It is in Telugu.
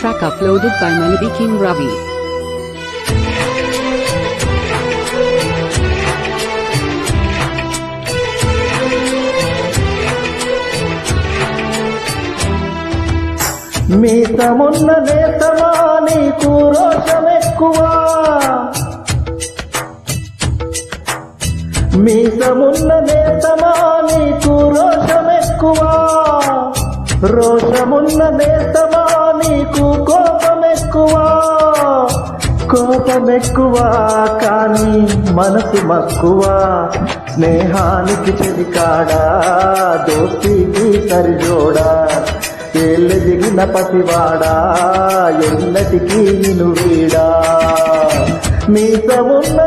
track uploaded by Melody King Ravi. మీసమున్న నేతమా నీకు రోషమెక్కువా, మీసమున్న నేతమా నీకు రోషమెక్కువా, రోషమున్న నేతమా నీకు కోపమెక్కువా, కోపమెక్కువా కానీ మనసు మక్కువా, స్నేహానికి చెలికాడా దోస్తీకి సరిజోడా, ఏళ్ళు దిగిన పసివాడా ఎన్నటికీ నిను వీడా, మీసమున్న